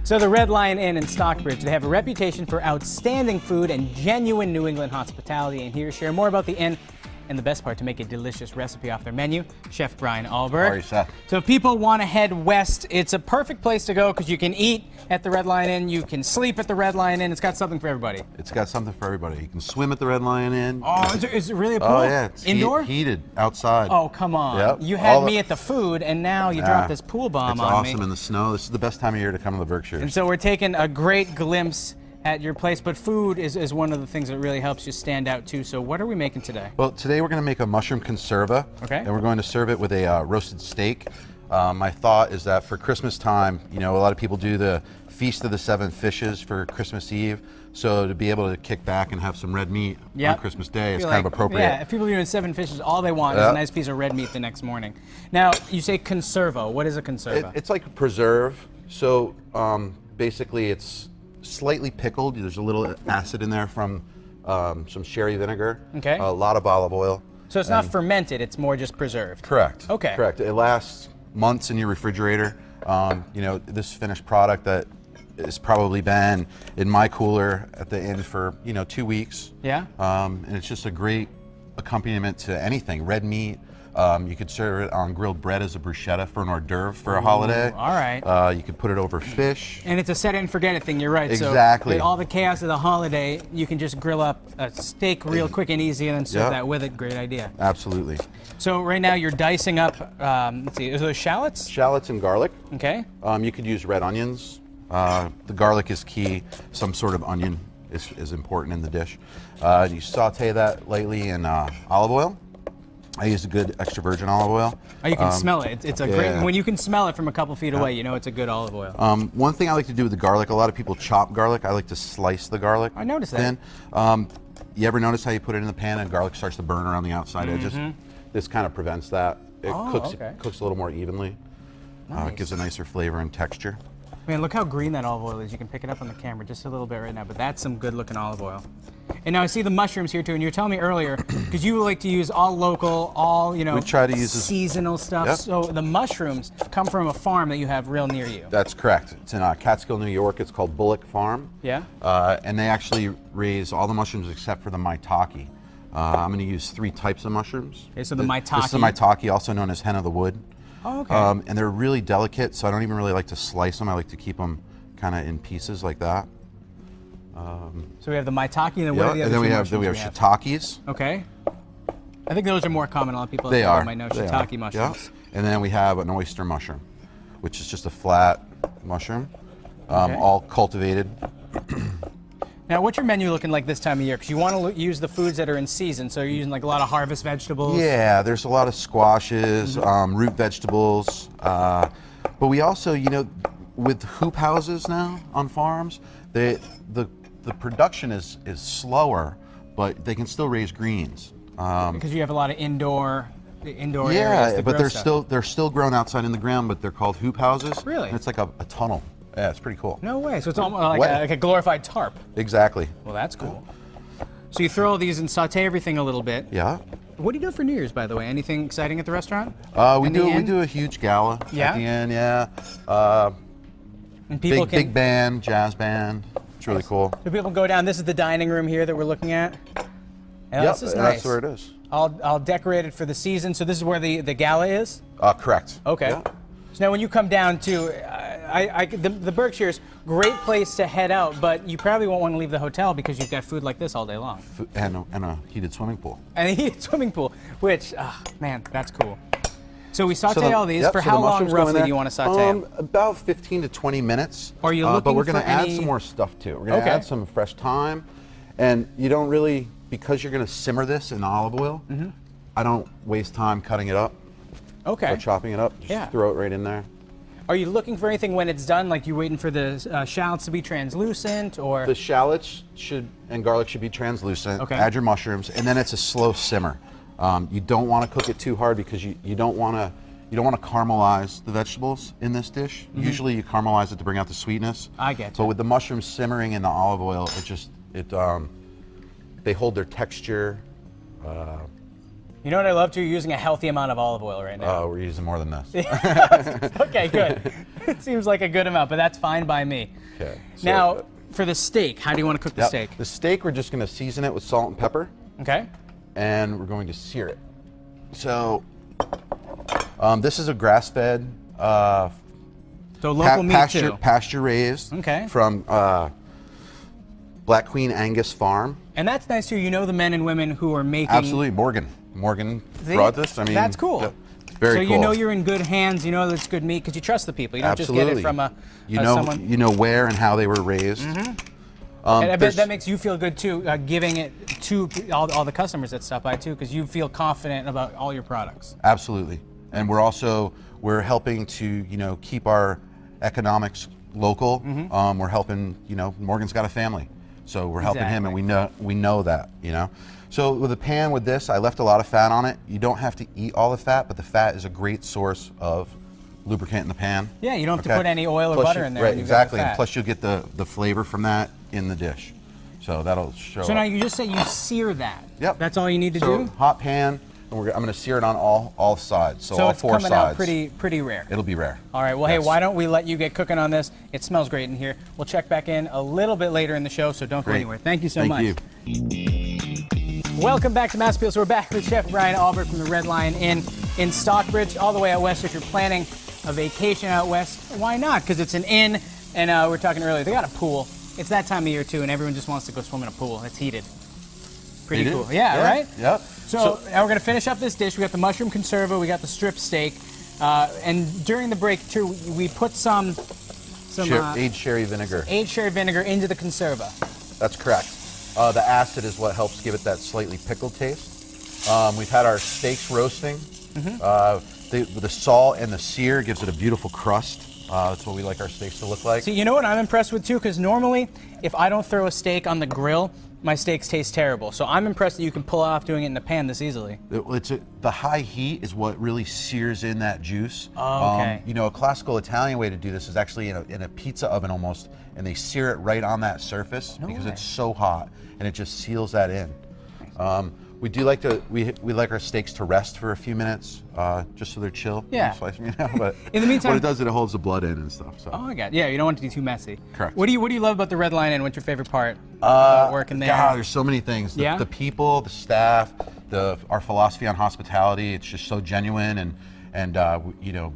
So the Red Lion Inn in Stockbridge, they have a reputation for outstanding food and genuine New England hospitality. And here to share more about the inn and the best part, to make a delicious recipe off their menu, Chef Brian ALBERG. How are you, Seth? So if people want to head west, it's a perfect place to go because you can eat at the Red Lion Inn, you can sleep at the Red Lion Inn. It's got something for everybody. It's got something for everybody. You can swim at the Red Lion Inn. Oh, is it really a pool? Oh yeah, it's indoor? Heated outside. Oh, come on. Yep. You had me at the food, and now you dropped this pool bomb on me. It's awesome in the snow. This is the best time of year to come to the Berkshires. And so we're taking a great glimpse at your place, but food is one of the things that really helps you stand out too. So what are we making today? Well, today we're going to make a mushroom conserva. Okay. And we're going to serve it with a roasted steak. My thought is that for Christmas time, you know, a lot of people do the Feast of the Seven Fishes for Christmas Eve. So to be able to kick back and have some red meat on Christmas Day is kind of appropriate. Yeah, if people are doing 7 fishes, all they want is a nice piece of red meat the next morning. Now, you say conserva. What is a conserva? It's like a preserve. So basically it's slightly pickled. There's a little acid in there from some sherry vinegar. Okay. A lot of olive oil. So it's not fermented, it's more just preserved. Correct. Okay. Correct. It lasts months in your refrigerator. You know, this finished product that has probably been in my cooler at the inn for, you know, 2 weeks. Yeah. And it's just a great accompaniment to anything. Red meat. You could serve it on grilled bread as a bruschetta for an hors d'oeuvre for a holiday. All right. You could put it over fish. And it's a set it and forget it thing, you're right. Exactly. So with all the chaos of the holiday, you can just grill up a steak real quick and easy and then serve that with it. Great idea. Absolutely. So right now you're dicing up, let's see, are those shallots? Shallots and garlic. Okay. You could use red onions. The garlic is key. Some sort of onion is important in the dish. You saute that lightly in olive oil. I use a good extra virgin olive oil. Oh, you can smell it. It's a great, when you can smell it from a couple feet away, you know it's a good olive oil. One thing I like to do with the garlic, a lot of people chop garlic. I like to slice the garlic. I noticed that. You ever notice how you put it in the pan and garlic starts to burn around the outside edges? This kind of prevents that. It cooks a little more evenly. It gives a nicer flavor and texture. Man, look how green that olive oil is. You can pick it up on the camera just a little bit right now, but that's some good looking olive oil. And now I see the mushrooms here too, and you were telling me earlier, because you like to use all local, all, you know, we try to use seasonal stuff. Yep. So the mushrooms come from a farm that you have real near you. That's correct. It's in Catskill, New York. It's called Bullock Farm. Yeah. And they actually raise all the mushrooms except for the maitake. I'm going to use 3 types of mushrooms. Okay, so the maitake. This is the maitake, also known as hen of the wood. Oh, okay. And they're really delicate, so I don't even really like to slice them. I like to keep them kind of in pieces like that. So we have the maitake, and then what are the other and two then we have mushrooms shiitakes. Okay. I think those are more common. A lot of people might know shiitake mushrooms. Yeah. And then we have an oyster mushroom, which is just a flat mushroom, all cultivated. Now, what's your menu looking like this time of year? Because you want to use the foods that are in season, so you're using like a lot of harvest vegetables. Yeah, there's a lot of squashes, root vegetables, but we also, you know, with hoop houses now on farms, the production is slower, but they can still raise greens. Because you have a lot of indoor areas. Yeah, but they're still grown outside in the ground, but they're called hoop houses. Really? And it's like a tunnel. Yeah, it's pretty cool. No way. So it's almost like a glorified tarp. Exactly. Well, that's cool. So you throw all these and saute everything a little bit. Yeah. What do you do for New Year's, by the way? Anything exciting at the restaurant? We do a huge gala at the end. Yeah. And people big band, jazz band. It's really cool. So people go down. This is the dining room here that we're looking at. And this is nice. That's where it is. I'll decorate it for the season. So this is where the gala is? Correct. Okay. Yeah. So now when you come down to, the Berkshires, great place to head out, but you probably won't want to leave the hotel because you've got food like this all day long. And a heated swimming pool. And a heated swimming pool, which, man, that's cool. So we saute all these. For how long roughly do you want to saute them? About 15 to 20 minutes. Are you looking but we're going to add any... some more stuff too. We're going to add some fresh thyme. And you don't really, because you're going to simmer this in olive oil, I don't waste time cutting it up. Okay. Or chopping it up. Just throw it right in there. Are you looking for anything when it's done? Like you waiting for the shallots to be translucent, or? The shallots and garlic should be translucent. Okay. Add your mushrooms, and then it's a slow simmer. You don't want to cook it too hard because you don't want to caramelize the vegetables in this dish. Usually you caramelize it to bring out the sweetness. I get you. But with the mushrooms simmering in the olive oil, they hold their texture. You know what I love too? You're using a healthy amount of olive oil right now. Oh, we're using more than this. Okay, good. It seems like a good amount, but that's fine by me. Okay. So, Now, for the steak, how do you want to cook the steak? The steak, we're just going to season it with salt and pepper. Okay. And we're going to sear it. So, this is a grass-fed, So local meat too. pasture raised. Okay. From Black Queen Angus Farm. And that's nice too. You know the men and women who are making. Absolutely, Morgan brought this. I mean, that's cool. Yeah, very so cool. you know you're in good hands. You know that it's good meat because you trust the people. You don't just get it from someone. You know where and how they were raised. And I bet that makes you feel good too, giving it to all the customers that stop by too, because you feel confident about all your products. Absolutely, and we're helping to keep our economics local. We're helping. Morgan's got a family, so we're helping him, and we know that. So with a pan with this, I left a lot of fat on it. You don't have to eat all the fat, but the fat is a great source of lubricant in the pan. Yeah, you don't have to put any oil or butter in there. Right, exactly. And plus you'll get the flavor from that in the dish. So that'll show So up. now you just say you sear that. Yep. That's all you need to So do? hot pan, and I'm going to sear it on all sides. So all it's four coming sides. out pretty rare. It'll be rare. All right, well, hey, why don't we let you get cooking on this? It smells great in here. We'll check back in a little bit later in the show, so don't go anywhere. Thank you so much. Thank you. Welcome back to Mass Appeal. So we're back with Chef Brian ALBERG from the Red Lion Inn in Stockbridge, all the way out west. If you're planning a vacation out west, why not? Because it's an inn, and we were talking earlier, they got a pool. It's that time of year too, and everyone just wants to go swim in a pool. It's heated. Pretty cool. Yeah, right? Yep. So now we're going to finish up this dish. We got the mushroom conserva, we got the strip steak, and during the break too, we put some aged sherry vinegar. Aged sherry vinegar into the conserva. That's correct. The acid is what helps give it that slightly pickled taste. We've had our steaks roasting. The salt and the sear gives it a beautiful crust. That's what we like our steaks to look like. See, you know what I'm impressed with too? Because normally, if I don't throw a steak on the grill, my steaks taste terrible. So I'm impressed that you can pull off doing it in the pan this easily. The high heat is what really sears in that juice. Oh, okay. A classical Italian way to do this is actually in a pizza oven almost, and they sear it right on that surface because it's so hot, and it just seals that in. We do like we like our steaks to rest for a few minutes, just so they're chill. Yeah. Slice them, but in the meantime, what it does is it holds the blood in and stuff. So. Oh my God! Yeah, you don't want it to be too messy. Correct. What do you love about the Red Lion Inn? What's your favorite part about working there? God, there's so many things. The people, the staff, our philosophy on hospitality. It's just so genuine and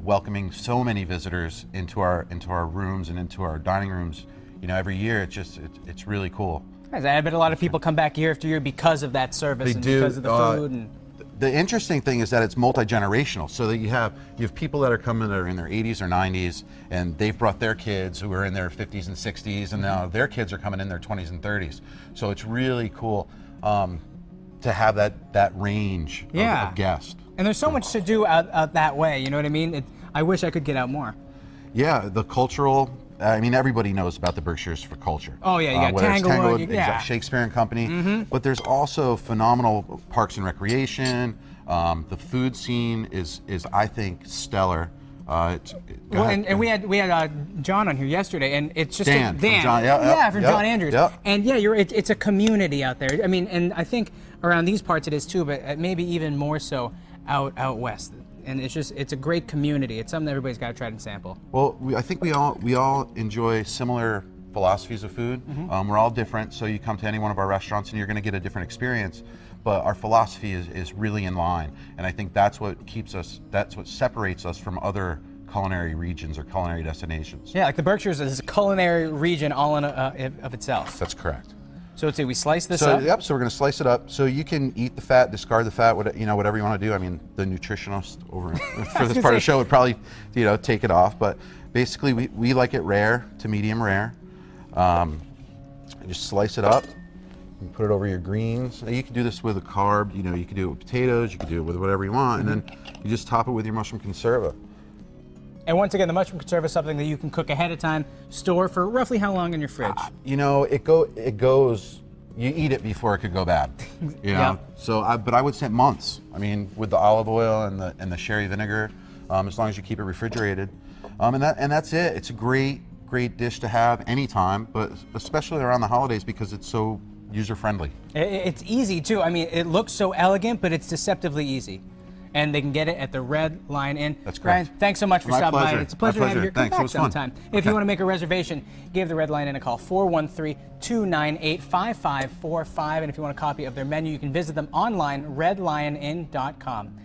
welcoming so many visitors into our rooms and into our dining rooms. Every year it's really cool. I bet a lot of people come back year after year because of that service because of the food. The interesting thing is that it's multi-generational, so that you have people that are coming that are in their 80s or 90s, and they've brought their kids who are in their 50s and 60s, and now their kids are coming in their 20s and 30s. So it's really cool to have that range of guests. And there's so much to do out that way. You know what I mean? I wish I could get out more. Yeah, the cultural. Everybody knows about the Berkshires for culture. Oh yeah, you got Tanglewood, Shakespeare and Company. But there's also phenomenal parks and recreation. The food scene is I think stellar. And we had John on here yesterday, and it's just Dan. from John Andrews. Yep. And it's a community out there. And I think around these parts it is too, but maybe even more so out west. And it's a great community. It's something that everybody's got to try and sample. Well, I think we all enjoy similar philosophies of food. We're all different, so you come to any one of our restaurants and you're going to get a different experience. But our philosophy is really in line, and I think that's what separates us from other culinary regions or culinary destinations. Yeah, like the Berkshires is a culinary region all in of itself. That's correct. So let's say we slice this up. Yep. So we're going to slice it up. So you can eat the fat, discard the fat, whatever you want to do. The nutritionist over for this part of the show would probably, take it off. But basically, we like it rare to medium rare. Just slice it up and put it over your greens. Now, you can do this with a carb. You can do it with potatoes. You can do it with whatever you want, and then you just top it with your mushroom conserva. And once again, the mushroom conserva is something that you can cook ahead of time, store for roughly how long in your fridge? It goes. You eat it before it could go bad. Yeah. So, but I would say months. With the olive oil and the sherry vinegar, as long as you keep it refrigerated, and that's it. It's a great dish to have anytime, but especially around the holidays because it's so user-friendly. It's easy too. I mean, it looks so elegant, but it's deceptively easy. And they can get it at the Red Lion Inn. That's correct. Ryan, thanks so much for My stopping pleasure. by. It's a pleasure to have you here. Come Thanks. It back was fun. sometime. If you want to make a reservation, give the Red Lion Inn a call, 413-298-5545. And if you want a copy of their menu, you can visit them online, redlionin.com.